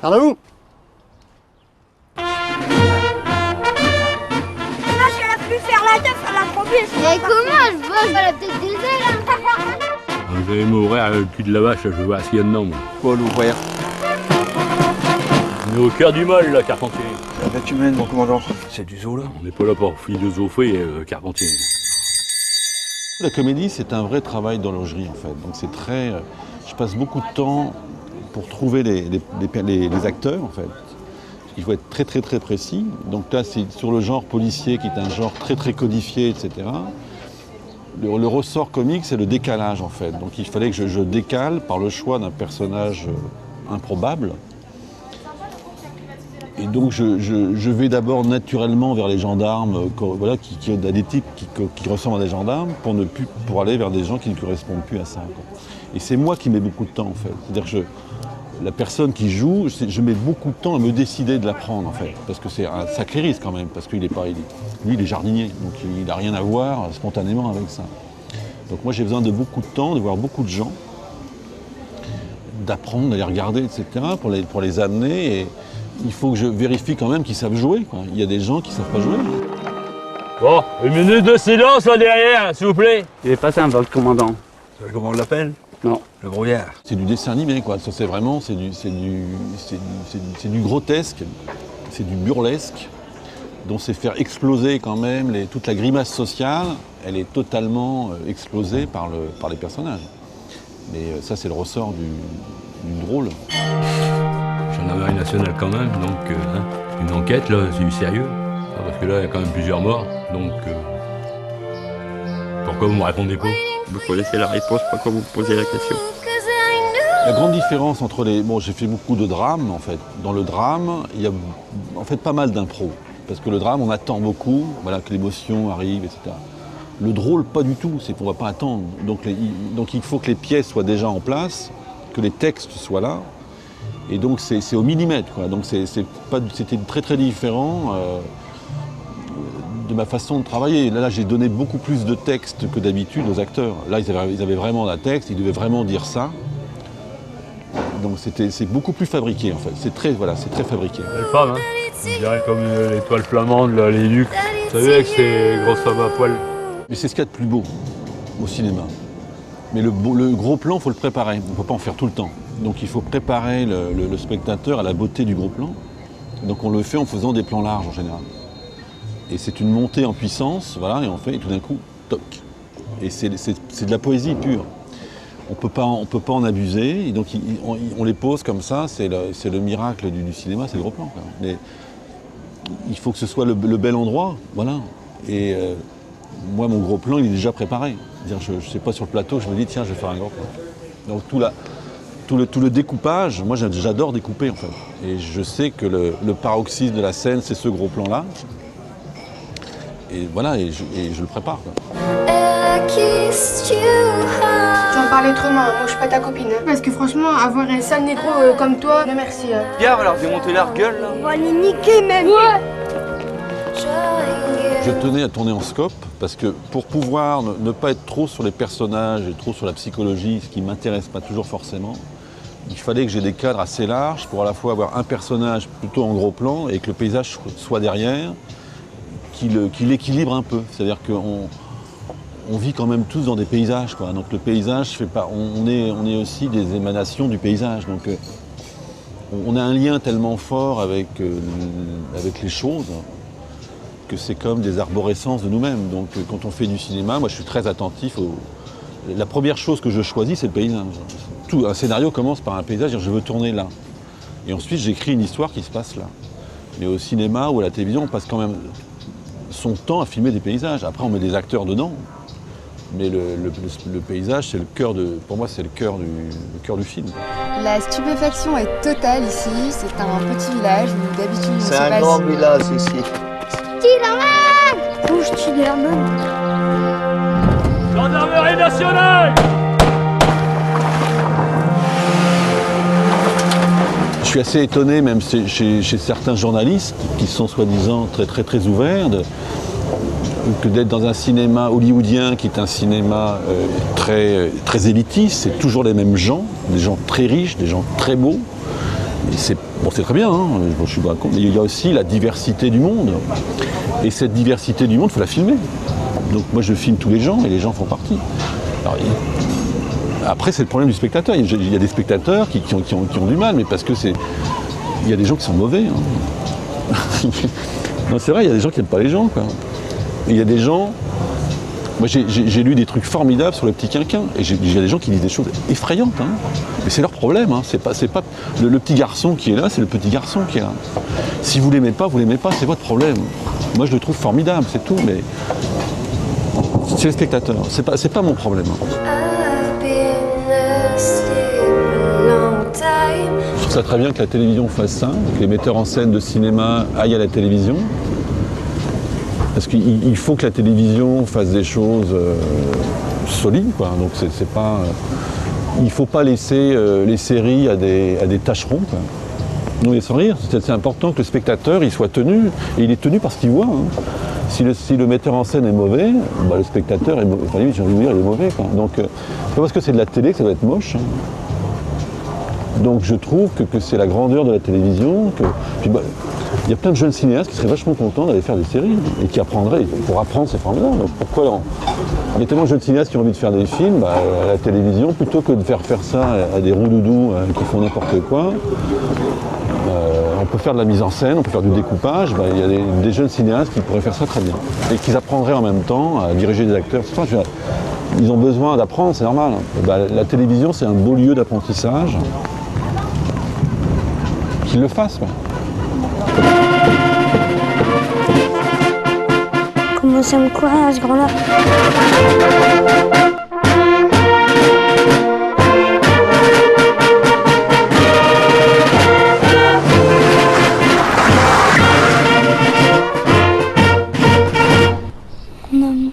Pardon? Faire la teuf à la première. Mais comment je vois? Je vois la tête des ailes. Je vais m'ouvrir le cul de la vache, je vais voir ce qu'il y a dedans. Moi. Quoi l'ouvrir? On est au cœur du mal, là, Carpentier. La bête humaine, mon commandant. C'est du zoo, là. On n'est pas là pour philosopher, Carpentier. La comédie, c'est un vrai travail d'horlogerie, en fait. Donc c'est très... je passe beaucoup de temps pour trouver les acteurs, en fait. Il faut être très très précis. Donc là, c'est sur le genre policier, qui est un genre très codifié, etc. Le ressort comique, c'est le décalage, en fait. Donc il fallait que je décale par le choix d'un personnage improbable. Et donc je vais d'abord naturellement vers les gendarmes, voilà, des types qui ressemblent à des gendarmes, pour aller vers des gens qui ne correspondent plus à ça, quoi. Et c'est moi qui mets beaucoup de temps, en fait. C'est-à-dire que la personne qui joue, je mets beaucoup de temps à me décider de la prendre, en fait. Parce que c'est un sacré risque, quand même, parce qu'il est pas... Lui, il est jardinier, donc il n'a rien à voir spontanément avec ça. Donc moi, j'ai besoin de beaucoup de temps, de voir beaucoup de gens, d'apprendre, d'aller regarder, etc., pour les amener. Et il faut que je vérifie quand même qu'ils savent jouer, quoi. Il y a des gens qui ne savent pas jouer. Bon, une minute de silence, là, derrière, s'il vous plaît. Il est pas simple, le commandant. Vous savez comment on l'appelle? Non. Le brouillard. C'est du dessin animé, quoi. Ça, c'est vraiment, c'est du grotesque, c'est du burlesque, dont c'est faire exploser quand même toute la grimace sociale. Elle est totalement explosée par les personnages. Mais ça, c'est le ressort du drôle. Gendarmerie nationale quand même, donc une enquête, là, c'est du sérieux. Parce que là, il y a quand même plusieurs morts, donc... pourquoi vous me répondez pas? Vous connaissez la réponse, pourquoi vous posez la question? La grande différence entre les... Bon, j'ai fait beaucoup de drames, en fait. Dans le drame, il y a en fait pas mal d'impro. Parce que le drame, on attend beaucoup, voilà, que l'émotion arrive, etc. Le drôle, pas du tout, c'est qu'on ne va pas attendre. Donc il faut que les pièces soient déjà en place, que les textes soient là. Et donc c'est au millimètre, quoi. Donc c'était très différent de ma façon de travailler. Là j'ai donné beaucoup plus de textes que d'habitude aux acteurs. Là ils avaient vraiment un texte, ils devaient vraiment dire ça. Donc c'est beaucoup plus fabriqué, en fait. C'est très fabriqué. Belle femme, hein. On dirait comme l'étoile flamande, là, les ducs. Vous savez, avec ces grosses femmes à poil. Mais c'est ce qu'il y a de plus beau au cinéma. Mais le gros plan, il faut le préparer. On ne peut pas en faire tout le temps. Donc il faut préparer le spectateur à la beauté du gros plan. Donc on le fait en faisant des plans larges en général. Et c'est une montée en puissance, voilà, et on fait, et tout d'un coup, toc. Et c'est de la poésie pure. On peut pas en abuser, et donc on les pose comme ça, c'est le miracle du cinéma, c'est le gros plan, quoi. Mais il faut que ce soit le bel endroit, voilà. Et moi, mon gros plan, il est déjà préparé. Je ne sais pas, sur le plateau, je me dis, tiens, je vais faire un gros plan. Donc tout le découpage, moi j'adore découper, en fait. Et je sais que le paroxysme de la scène, c'est ce gros plan-là. Et voilà, et je le prépare, quoi. Tu en parlais trop mal, moi je suis pas ta copine. Hein. Parce que franchement, avoir un sale négro comme toi, non merci. Hein. Bien, on va leur démonter leur gueule, là. On va les niquer même. Ouais. Je tenais à tourner en scope parce que pour pouvoir ne pas être trop sur les personnages et trop sur la psychologie, ce qui ne m'intéresse pas toujours forcément, il fallait que j'ai des cadres assez larges pour à la fois avoir un personnage plutôt en gros plan et que le paysage soit derrière, qu'il équilibre un peu. C'est-à-dire qu'on vit quand même tous dans des paysages, quoi. Donc le paysage fait pas. On est aussi des émanations du paysage. Donc on a un lien tellement fort avec les choses que c'est comme des arborescences de nous-mêmes. Donc quand on fait du cinéma, moi je suis très attentif La première chose que je choisis, c'est le paysage. Un scénario commence par un paysage, je veux tourner là. Et ensuite j'écris une histoire qui se passe là. Mais au cinéma ou à la télévision, on passe quand même son temps à filmer des paysages. Après on met des acteurs dedans. Mais le paysage, c'est le cœur pour moi, c'est le cœur du film. La stupéfaction est totale ici. C'est un petit village où d'habitude on ne sait C'est pas un grand si... village ici. Bouge, Tillerman. Gendarmerie nationale! Je suis assez étonné, même chez certains journalistes, qui sont soi-disant très ouverts, que d'être dans un cinéma hollywoodien, qui est un cinéma très élitiste. C'est toujours les mêmes gens, des gens très riches, des gens très beaux, c'est très bien, hein, je suis pas contre, mais il y a aussi la diversité du monde. Et cette diversité du monde, il faut la filmer. Donc moi je filme tous les gens et les gens font partie. Alors, après c'est le problème du spectateur. Il y a des spectateurs qui ont du mal, mais parce que il y a des gens qui sont mauvais. Hein. Non, c'est vrai, il y a des gens qui n'aiment pas les gens, quoi. Et il y a des gens. Moi j'ai lu des trucs formidables sur le petit quinquin. Et il y a des gens qui disent des choses effrayantes. Hein. Mais c'est leur problème. Hein. C'est pas le petit garçon qui est là, c'est le petit garçon qui est là. Si vous l'aimez pas, c'est votre problème. Moi je le trouve formidable, c'est tout, mais c'est les spectateurs. C'est pas mon problème. Je trouve ça très bien que la télévision fasse ça, que les metteurs en scène de cinéma aillent à la télévision. Parce qu'il faut que la télévision fasse des choses solides, quoi. Donc c'est pas, il ne faut pas laisser les séries à des tâcherons, quoi. Non, mais sans rire, c'est important que le spectateur il soit tenu, et il est tenu par ce qu'il voit. Hein. Si le metteur en scène est mauvais, bah, le spectateur est mauvais. Enfin, j'ai envie de dire, il est mauvais, quoi. Donc c'est pas parce que c'est de la télé que ça doit être moche. Hein. Donc je trouve que c'est la grandeur de la télévision. Puis, bah, il y a plein de jeunes cinéastes qui seraient vachement contents d'aller faire des séries et qui apprendraient. Pour apprendre, c'est formidable. Donc pourquoi il y a tellement de jeunes cinéastes qui ont envie de faire des films à la télévision, plutôt que de faire ça à des roudoudous qui font n'importe quoi. On peut faire de la mise en scène, on peut faire du découpage. Il y a des jeunes cinéastes qui pourraient faire ça très bien. Et qui apprendraient en même temps à diriger des acteurs. Ils ont besoin d'apprendre, c'est normal. La télévision, c'est un beau lieu d'apprentissage. Qu'ils le fassent, quoi. Comment ça me courait à ce grand-là? Maman.